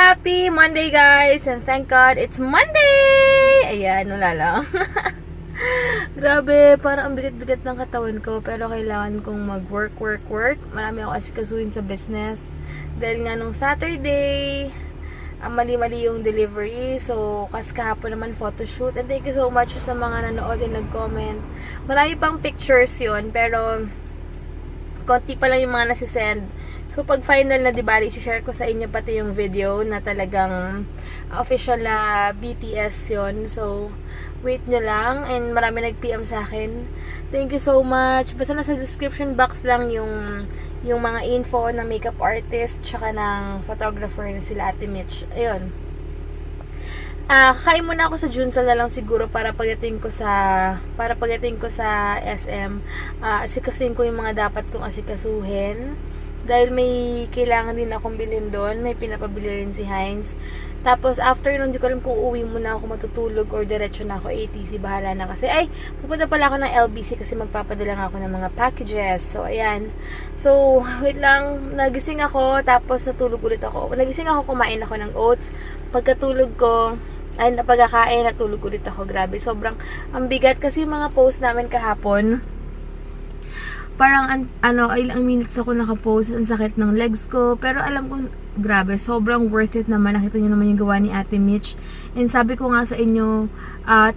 Happy Monday guys! And thank God it's Monday! Ayan, wala lang. Grabe, parang ang bigat-bigat ng katawan ko. Pero kailangan kong mag-work. Marami ako asikasuhin sa business. Dahil nga nung Saturday, mali-mali yung delivery. So, kahapon naman photoshoot. And thank you so much sa mga nanood and nag-comment. Marami pang pictures yun. Pero, konti pa lang yung mga nasisend. So, pag final na, diba, i-share ko sa inyo pati yung video na talagang official na BTS yon. So, wait nyo lang. And marami nag-PM sa akin. Thank you so much. Basta nasa description box lang yung mga info ng makeup artist tsaka ng photographer na sila Ate Mitch. Ayun. Kakain muna ako sa Junsal na lang siguro para pagdating ko sa SM. Asikasuhin ko yung mga dapat kong asikasuhin. Dahil may kailangan din akong bilhin doon. May pinapabili rin si Heinz. Tapos, after nun, di ko alam kung uuwi muna ako matutulog or diretso na ako ATC. Bahala na kasi. Ay, pupunta pala ako ng LBC kasi magpapadala nga ako ng mga packages. So, ayan. So, wait lang. Nagising ako, tapos natulog ulit ako. Nagising ako, kumain ako ng oats. Pagkatulog ko, ay, napagkakain, natulog ulit ako. Grabe, sobrang ang bigat kasi mga post namin kahapon. Parang, ilang minutes ako nakapost. Ang sakit ng legs ko. Pero alam ko, grabe, sobrang worth it naman. Nakita nyo naman yung gawa ni Ate Mitch. And sabi ko nga sa inyo,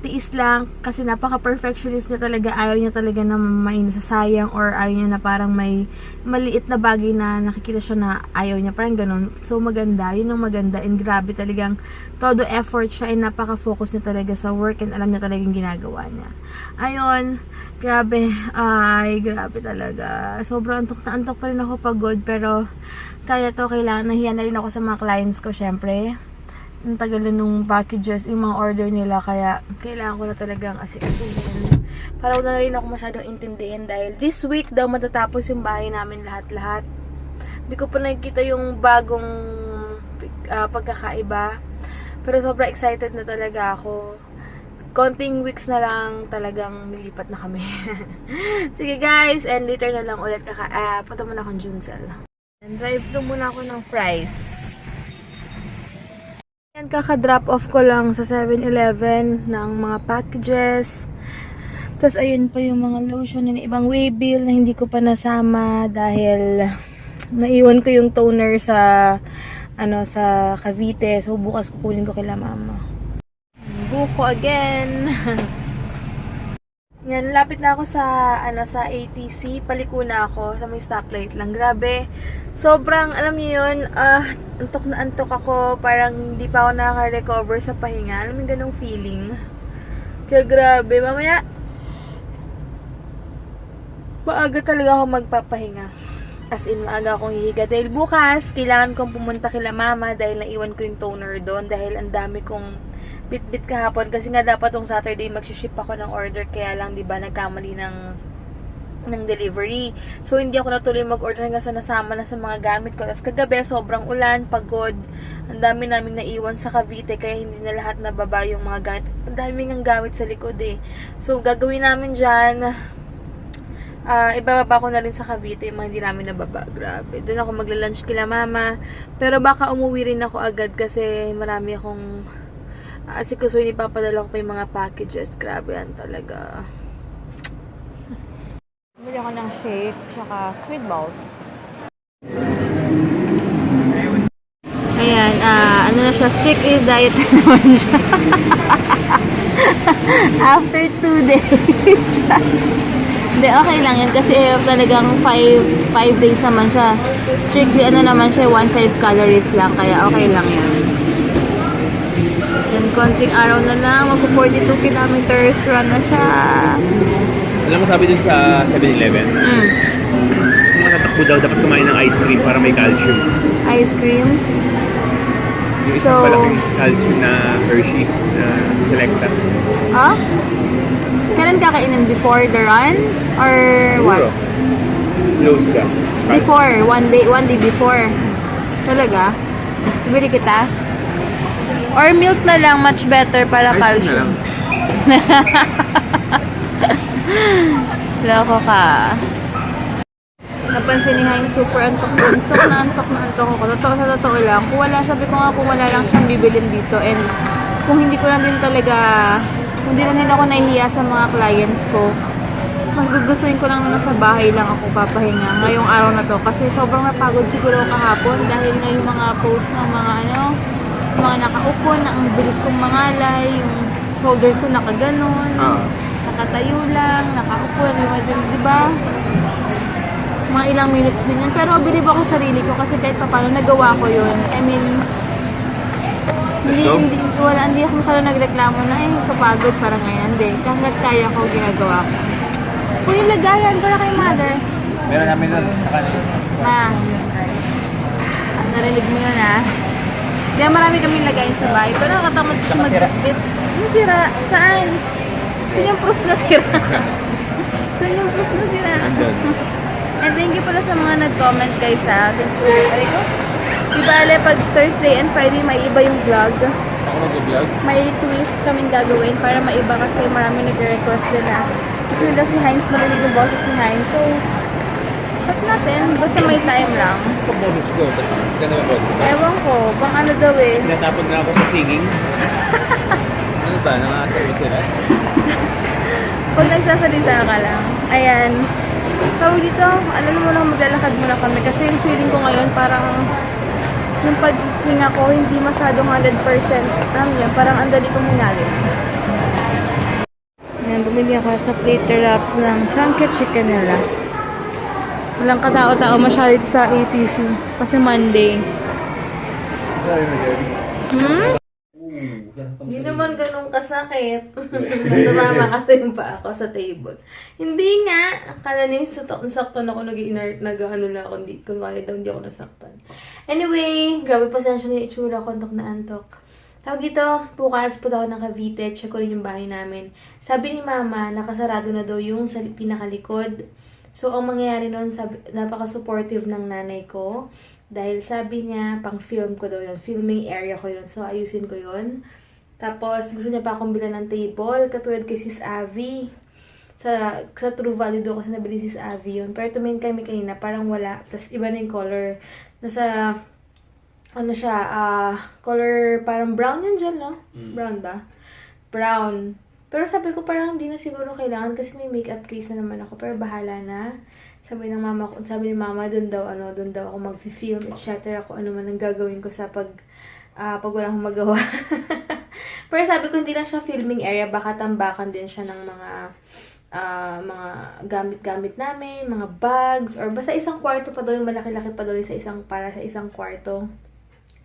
tiis lang. Kasi napaka-perfectionist niya talaga. Ayaw niya talaga na may nasasayang. Or ayaw niya na parang may maliit na bagay na nakikita siya na ayaw niya. Parang ganun. So, maganda. Yun ang maganda. And grabe talagang todo effort siya. And napaka-focus niya talaga sa work. And alam niya talagang ginagawa niya. Ayun. Grabe. Ay, grabe talaga. Sobrang antok na antok pa rin ako pagod. Pero, kaya to, kailangan. Nahiya na rin ako sa mga clients ko, syempre. Ang tagal na nung packages, yung mga order nila. Kaya, kailangan ko na talagang asikasuhin. Para wala na rin ako masyadong intindihin. Dahil this week daw matatapos yung bahay namin lahat-lahat. Hindi ko pa nakikita yung bagong pagkakaiba. Pero sobrang excited na talaga ako. Konting weeks na lang talagang nilipat na kami. Sige guys, and later na lang ulit punta muna akong Junsal. And drive-thru muna ako ng fries. Yan, kaka-drop off ko lang sa 7-Eleven ng mga packages. Tapos ayun pa yung mga lotion and ibang waybill na hindi ko pa nasama dahil naiwan ko yung toner sa sa Cavite. So bukas kukunin ko kila mama. Buko again. Yan, lapit na ako sa ATC. Paliko na ako sa may stoplight lang. Grabe. Sobrang, alam niyo yun, antok na antok ako. Parang hindi pa ako nakaka-recover sa pahinga. Alam mo yung ganong feeling. Kaya grabe. Mamaya, maaga talaga ako magpapahinga. As in, maaga akong hihiga. Dahil bukas, kailangan kong pumunta kila mama dahil naiwan ko yung toner doon. Dahil ang dami kong bit-bit kahapon kasi nga dapat tong Saturday mag-ship ako ng order kaya lang 'di ba nagkamali ng delivery. So hindi ako natuloy mag-order hanggang sa nasama na sa mga gamit ko. Tapos kagabi sobrang ulan, pagod. Ang dami naming naiwan sa Cavite kaya hindi na lahat nababa yung mga gamit. Ang dami ng gamit sa likod eh. So gagawin namin diyan ibababa ko na rin sa Cavite yung mga hindi namin nababa. Grabe. Doon ako magla-lunch kila mama. Pero baka umuwi rin ako agad kasi marami akong asikasuhin, ipapadala ko pa yung mga packages. Grabe yan talaga. Bumili ako ng shake, tsaka squid balls. Ayan, ano na siya, strictly diet na naman siya. After 2 days. Hindi, okay lang yan kasi talagang 5 days naman siya. Strictly, naman siya, 1.5 calories lang, kaya okay lang yan. Yan, konting araw na lang, mag-42 kilometers run na siya. Alam mo sabi dun sa 7-Eleven, kung matatakbo daw, dapat kumain ng ice cream para may calcium. Ice cream? Yung isang malaking calcium na Hershey na Selecta. Ah? Kailan kakainin? Before the run? Or what? Load ka. Before, one day before. Talaga? Bibili kita? Or milk na lang, much better para calcium. Loko ka. napansin ni Hein, super antok na antok ako. Totoo sa totoo lang. Kung wala, sabi ko nga, kung wala lang siyang bibilin dito. And kung hindi ko lang din talaga, kung hindi lang din ako nahihiya sa mga clients ko, mas gugustuhin ko lang na nasa bahay lang ako papahinga ngayong araw na to. Kasi sobrang napagod siguro kahapon dahil nga yung mga post ng mga mga nakaupo na ang bilis kong mangalay, yung shoulders ko nakaganon, nakatayo lang, nakaupo, di ba? Mga ilang minutes din yan. Pero believe ako sa sarili ko kasi kahit pa paano nagawa ko yun. I mean, hindi ako masyado nagreklamo na kapagod para ngayon. Hindi, kahit kaya ko ginagawa ko. Kung yung lagayan para kay mother. Meron namin doon sa kanila. Narinig mo yun Kaya marami kaming lagayan sa bahay. Pero nakatamad kasi mag-edit. Yung sira? Saan? Saan yung proof na sira? Saan yung proof na sira? And thank you pala sa mga nag-comment guys Aray ko? Ibale, pag Thursday and Friday may iba yung vlog. Ako mag-vlog? May twist kaming gagawin para maiba kasi marami nag-request din gusto nila si Heinz, marinig yung boses ni Heinz. So, shot natin. Basta may time lang. Ito bonus ko. Ganda yung bonus ko. Ewan ko, bang ano daw Tinatapon na ako sa singing. Ano ba? Nangasabi sila? Pag nagsasalita ka lang. Ayan. Tawag dito, alam mo lang maglalakad muna kami kasi yung feeling ko ngayon parang yung paghinga ko hindi masyadong 100% yan, parang ang dali kong hinalin. Ayan, bumili ako sa plater wraps ng Chunky Chicken nila. Walang katao-tao masyado sa ATC kasi Monday. Hindi naman ganun kasakit. Tumama kasi yung pa ako sa table. Hindi nga. Akala niya yung saktan ako nag-ano lang ako. Kumali daw hindi ako nasaktan. Anyway, grabe pasensya na yung itsura ko. Antok na antok. Tawag dito, bukas po daw ng Cavite. Check ko rin yung bahay namin. Sabi ni Mama, nakasarado na daw yung sa pinakalikod. So, ang mangyayari nun, napaka-supportive ng nanay ko. Dahil sabi niya, pang film ko daw yun. Filming area ko yun. So, ayusin ko yun. Tapos, gusto niya pa akong bilan ng table. Katulad kay Sis Avi. Sa True Value daw kasi nabili Sis Avi yun. Pero tumingin kami kanina, parang wala. Tapos, iba na yung color. Nasa, color parang brown yan dyan, no? Brown ba? Brown. Pero sabi ko parang hindi na siguro kailangan kasi may makeup case na naman ako. Pero bahala na. Sabi ni Mama, doon daw ako mag-film, etc. Kung ano man ang gagawin ko sa pag wala akong magawa. Pero sabi ko, hindi lang siya filming area, baka tambakan din siya ng mga gamit-gamit namin, mga bags, or basta isang kwarto pa daw, yung malaki-laki pa daw para sa isang kwarto.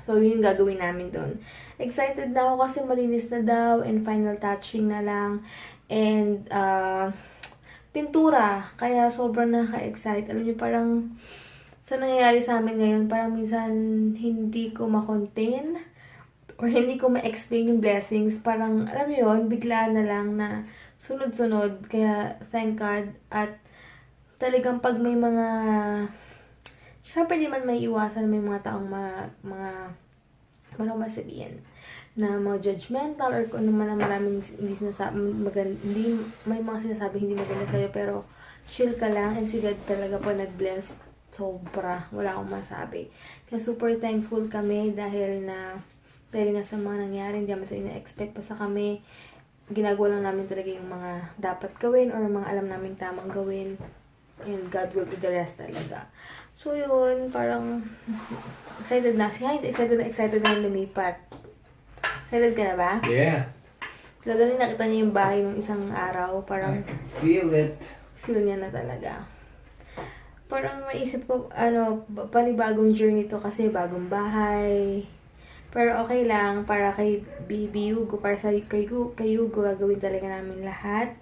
So, yun yung gagawin namin doon. Excited na ako kasi malinis na daw, and final touching na lang, and pintura. Kaya sobrang nakaka-excite. Alam niyo, parang sa nangyayari sa amin ngayon, parang minsan hindi ko ma-contain or hindi ko ma-explain yung blessings. Parang, alam niyo yun, bigla na lang na sunod-sunod. Kaya, thank God. At talagang pag may mga, syempre di man may iwasan, may mga taong ano sabihin, na mga judgmental or kung ano man ang maraming hindi may mga sinasabi hindi maganda sa'yo, pero chill ka lang and si God talaga po nag-bless sobra, wala akong masabi. Kaya super thankful kami dahil nga sa mga nangyari, hindi naman ito ina-expect pa sa kami. Ginagawa lang namin talaga yung mga dapat gawin or mga alam namin tamang gawin, and God will do the rest talaga. So yun, parang excited na. Si Heinz, excited na lumipat. Excited ka na ba? Yeah. Lalo rin nakita niya yung bahay ng isang araw. Parang Feel it. Feel niya na talaga. Parang maisip ko, panibagong journey to kasi bagong bahay. Pero okay lang, para kay Baby Yugo, para kay Yugo, gagawin talaga namin lahat.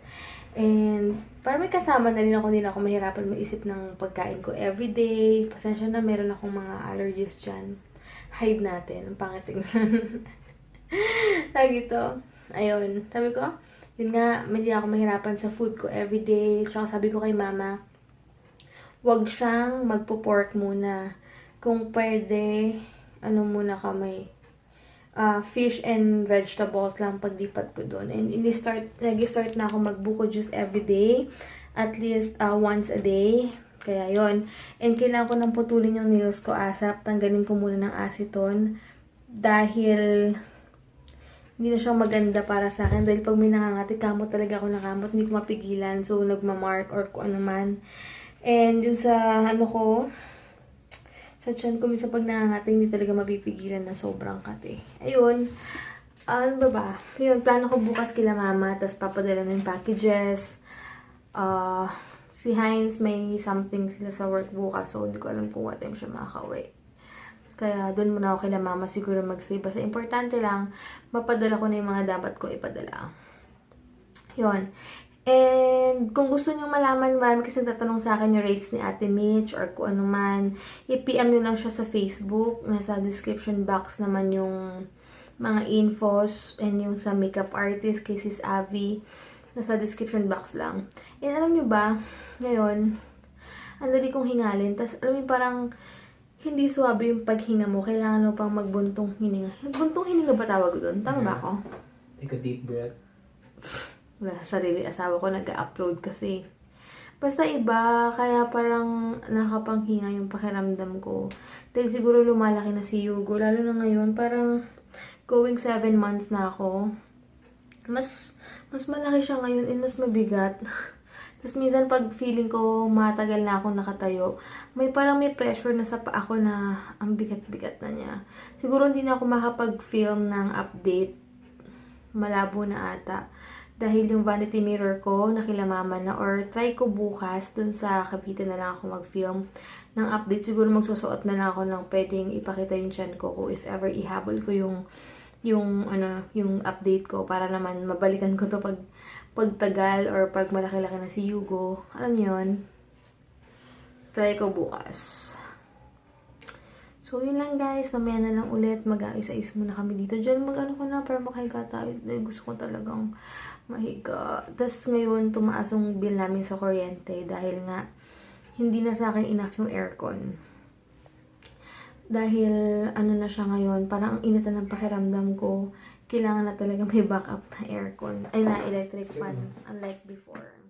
And para may kasama na rin ako, hindi na ako mahirapan mag-isip ng pagkain ko everyday. Pasensya na, meron akong mga allergies dyan. Hide natin, ang pangiting. Lagi to. Ayun, sabi ko, yun nga, hindi na ako mahirapan sa food ko everyday. Tsaka sabi ko kay Mama, wag siyang magpo-pork muna. Kung pwede, muna kami, fish and vegetables lang paglipat ko doon. And nag-start na ako magbuko juice everyday. At least once a day. Kaya yon. And kailangan ko nang putulin yung nails ko ASAP. Tanggalin ko muna ng acetone. Dahil hindi na siya maganda para sa akin. Dahil pag may nangangati, kamot talaga ako ng kamot. Hindi ko mapigilan. So, nagmamark or kung ano man. And yung sa ano ko, sa tiyan ko, minsan pag nangangati, hindi talaga mapipigilan na sobrang kati. Ayun. Ano ba? Yun, plano ko bukas kila mama. Tapos papadala ng packages. Si Heinz may something sila sa work bukas. So, hindi ko alam kung what time siya makaka-uwi. Kaya doon muna ako kila mama siguro mag-stay. Basta importante lang, mapadala ko na yung mga dapat ko ipadala. Yun. And kung gusto nyo malaman, marami kasi tatanong sa akin yung rates ni Ate Mitch or kung ano man, i-PM nyo lang siya sa Facebook. Nasa description box naman yung mga infos and yung sa makeup artist kay Sis Avi. Nasa description box lang. And alam nyo ba, ngayon, ang dali kong hingalin. Tapos alam nyo parang hindi suwabe yung paghinga mo. Kailangan mo pang magbuntong hininga. Buntong hininga ba tawag doon? Tama ba ako? Take a deep breath. Wala sa sarili asawa ko nag-upload kasi. Basta iba, kaya parang nakapanghinga yung pakiramdam ko. Dahil siguro lumalaki na si Yugo. Lalo na ngayon, parang going 7 months na ako. Mas malaki siya ngayon and mas mabigat. Tapos minsan pag feeling ko matagal na ako nakatayo, parang may pressure na sa paa ko na ang bigat-bigat na niya. Siguro hindi na ako makapag-film ng update. Malabo na ata. Dahil yung vanity mirror ko, nakilamama na. Or try ko bukas, dun sa Cavite na lang ako mag-film ng update. Siguro magsusuot na lang ako ng pwedeng ipakita yung tiyan ko. Kung if ever ihabol ko yung update ko. Para naman mabalikan ko to pagtagal or pag malaki-laki na si Yugo. Alam niyo yun? Try ko bukas. So, yun lang guys. Mamaya na lang ulit. Mag-aisa-is muna kami dito. Diyan mag-ano ko na para makahiga tayo. Dahil gusto ko talagang mahiga. Tapos ngayon, tumaas yung bill namin sa kuryente. Dahil nga, hindi na sa akin enough yung aircon. Dahil, ano na siya ngayon, parang ang init na ng pakiramdam ko. Kailangan na talaga may backup na aircon. Ay, na electric fan. Unlike before.